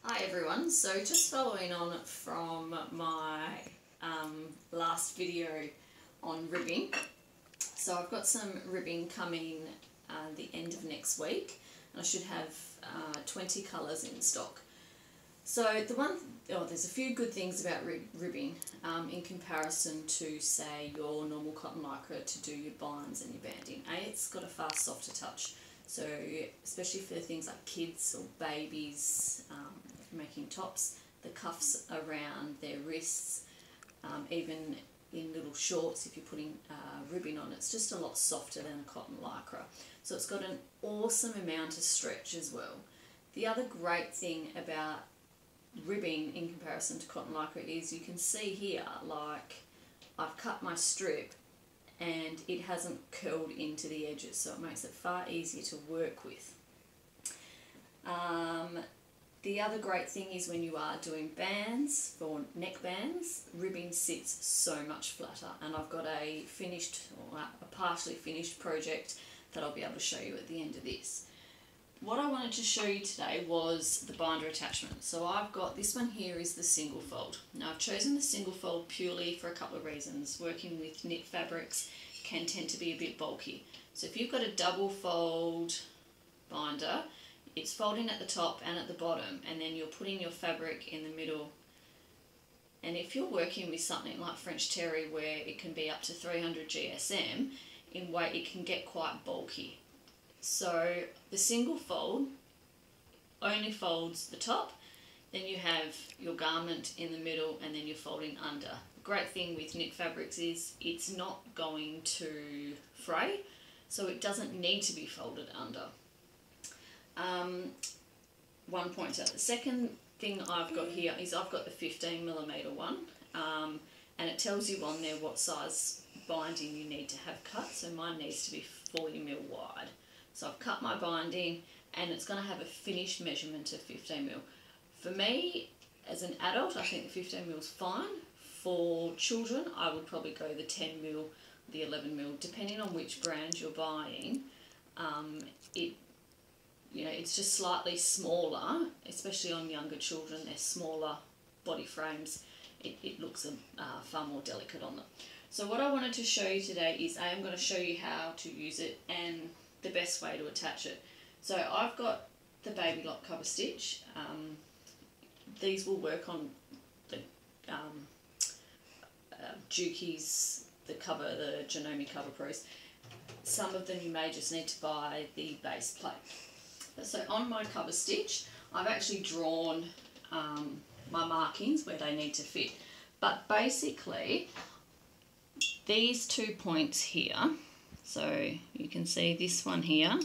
Hi everyone, so just following on from my last video on ribbing. So I've got some ribbing coming the end of next week, and I should have 20 colours in stock. So there's a few good things about ribbing in comparison to, say, your normal cotton lycra to do your binds and your banding. It's got a far softer touch, so especially for things like kids or babies, making tops, the cuffs around their wrists, even in little shorts, if you're putting ribbing on, it's just a lot softer than a cotton lycra. So it's got an awesome amount of stretch as well. The other great thing about ribbing in comparison to cotton lycra is you can see here, like, I've cut my strip and it hasn't curled into the edges, so it makes it far easier to work with. The other great thing is when you are doing bands, for neck bands, ribbing sits so much flatter, and I've got a finished, or a partially finished project that I'll be able to show you at the end of this. What I wanted to show you today was the binder attachment. So I've got, this one here is the single fold. Now I've chosen the single fold purely for a couple of reasons. Working with knit fabrics can tend to be a bit bulky. So if you've got a double fold binder, it's folding at the top and at the bottom, and then you're putting your fabric in the middle. And if you're working with something like French terry, where it can be up to 300 GSM in weight, it can get quite bulky. So the single fold only folds the top, then you have your garment in the middle, and then you're folding under. The great thing with knit fabrics is it's not going to fray, so it doesn't need to be folded under. One pointer. The second thing I've got here is I've got the 15mm one, and it tells you on there what size binding you need to have cut. So mine needs to be 40mm wide. So I've cut my binding, and it's going to have a finished measurement of 15mm. For me, as an adult, I think 15mm is fine. For children, I would probably go the 10mm, the 11mm, depending on which brand you're buying. It's just slightly smaller, especially on younger children. They're smaller body frames. It looks far more delicate on them. So what I wanted to show you today is I'm going to show you how to use it and the best way to attach it. So I've got the babylock cover stitch. These will work on the Juki's, the Janome Cover Pros. Some of them you may just need to buy the base plate. So on my cover stitch, I've actually drawn my markings where they need to fit. But basically, these 2 points here, so you can see this one here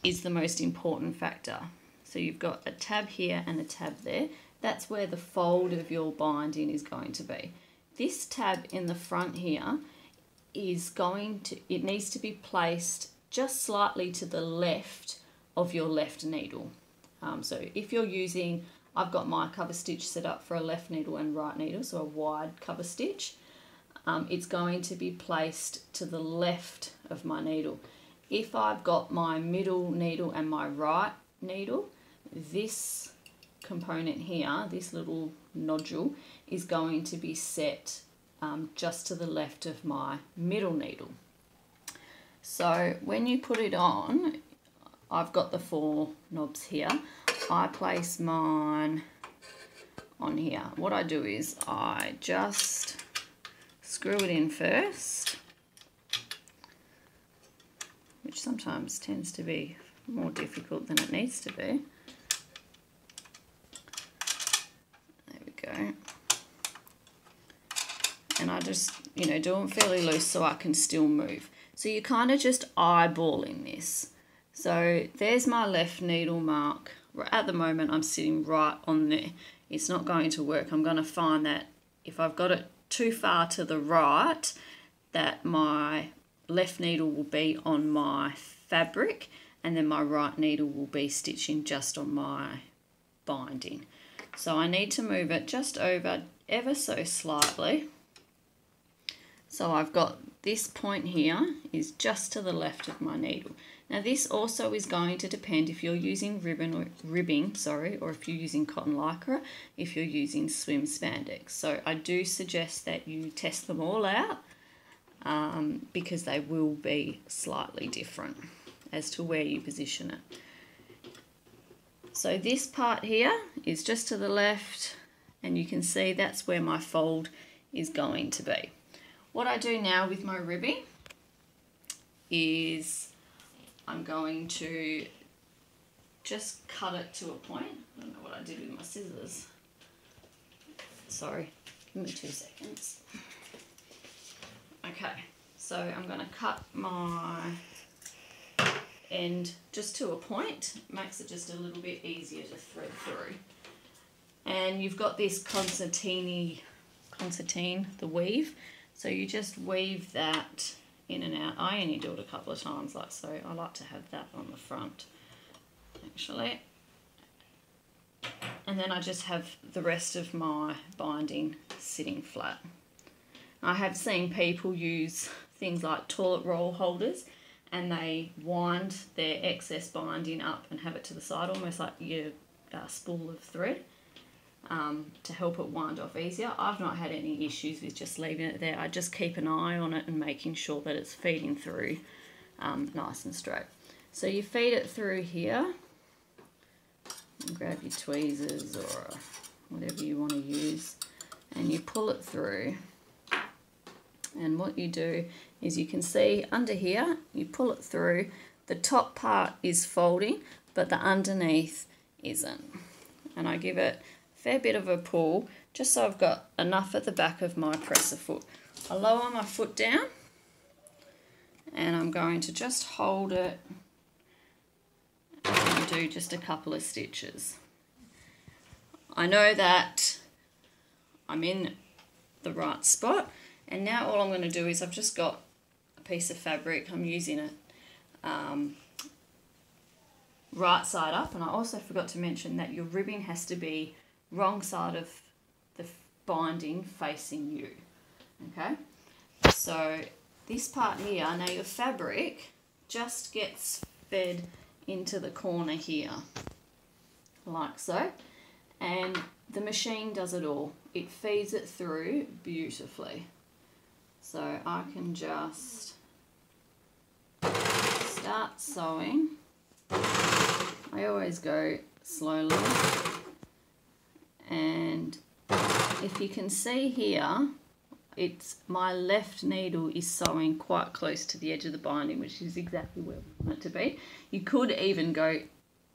is the most important factor. So you've got a tab here and a tab there. That's where the fold of your binding is going to be. This tab in the front here is it needs to be placed just slightly to the left of your left needle. So if you're using, I've got my cover stitch set up for a left needle and right needle, so a wide cover stitch. It's going to be placed to the left of my needle. If I've got my middle needle and my right needle, this component here, this little nodule, is going to be set just to the left of my middle needle. So when you put it on, I've got the 4 knobs here. I place mine on here. What I do is I just screw it in first, which sometimes tends to be more difficult than it needs to be. There we go. And I just, do them fairly loose so I can still move. So you're kind of just eyeballing this. So there's my left needle mark. At the moment I'm sitting right on there. It's not going to work. I'm going to find that if I've got it too far to the right, that my left needle will be on my fabric, and then my right needle will be stitching just on my binding. So I need to move it just over ever so slightly. So I've got this point here is just to the left of my needle. Now this also is going to depend if you're using ribbing, or if you're using cotton lycra, if you're using swim spandex. So I do suggest that you test them all out because they will be slightly different as to where you position it. So this part here is just to the left, and you can see that's where my fold is going to be. What I do now with my ribbing is I'm going to just cut it to a point. I don't know what I did with my scissors. Sorry, give me 2 seconds. Okay, so I'm going to cut my end just to a point. It makes it just a little bit easier to thread through. And you've got this concertine, the weave. So you just weave that in and out. I only do it a couple of times, like so. I like to have that on the front, actually. And then I just have the rest of my binding sitting flat. I have seen people use things like toilet roll holders, and they wind their excess binding up and have it to the side, almost like your spool of thread, to help it wind off easier. I've not had any issues with just leaving it there. I just keep an eye on it and making sure that it's feeding through nice and straight. So you feed it through here, and grab your tweezers or whatever you want to use, and you pull it through. And what you do is, you can see under here, you pull it through. The top part is folding, but the underneath isn't. And I give it a fair bit of a pull, just so I've got enough at the back of my presser foot. I lower my foot down, and I'm going to just hold it and do just a couple of stitches. I know that I'm in the right spot. And now all I'm going to do is, I've just got a piece of fabric, I'm using it right side up, and I also forgot to mention that your ribbing has to be wrong side of the binding facing you, okay? So this part here, now your fabric just gets fed into the corner here, like so, and the machine does it all. It feeds it through beautifully. So I can just start sewing. I always go slowly, and if you can see here, it's my left needle is sewing quite close to the edge of the binding, which is exactly where we want it to be. You could even go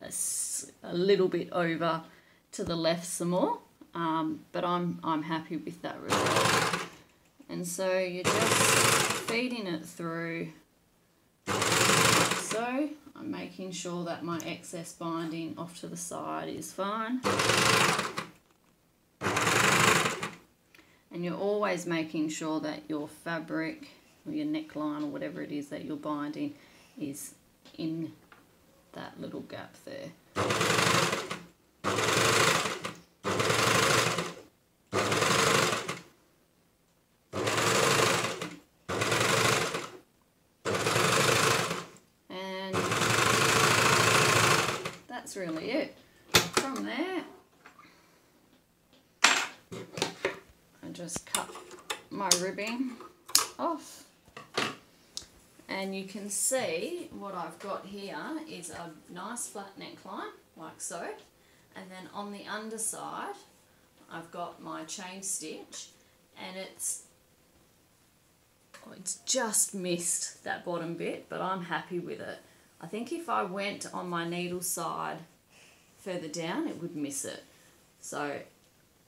a little bit over to the left some more, but I'm happy with that result. And so you're just feeding it through. So I'm making sure that my excess binding off to the side is fine. And you're always making sure that your fabric or your neckline or whatever it is that you're binding is in that little gap there. That's really it. From there, I just cut my ribbing off, and you can see what I've got here is a nice flat neckline, like so, and then on the underside I've got my chain stitch, and it's just missed that bottom bit, but I'm happy with it. I think if I went on my needle side further down, it would miss it. So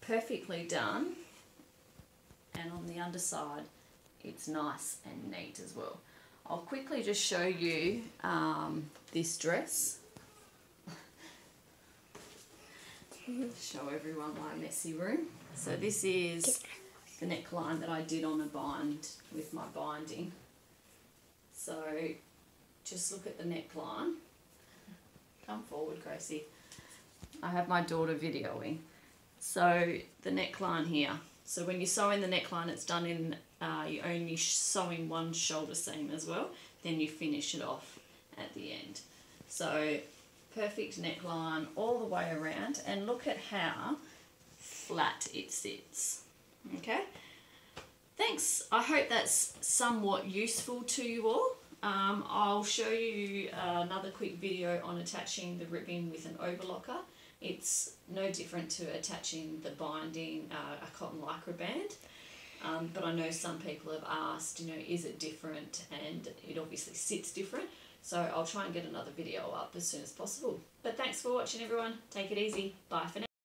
perfectly done, and on the underside it's nice and neat as well. I'll quickly just show you this dress. Show everyone my messy room. So this is the neckline that I did on a bind with my binding. So just look at the neckline. Come forward, Gracie. I have my daughter videoing. So the neckline here. So when you sew in the neckline, it's done in, you only sew in one shoulder seam as well. Then you finish it off. at the end. So perfect neckline all the way around, and look at how flat it sits. Okay, thanks. I hope that's somewhat useful to you all. I'll show you another quick video on attaching the ribbing with an overlocker. It's no different to attaching the binding, a cotton lycra band. But I know some people have asked, you know, is it different? And it obviously sits different. So I'll try and get another video up as soon as possible. But thanks for watching, everyone. Take it easy. Bye for now.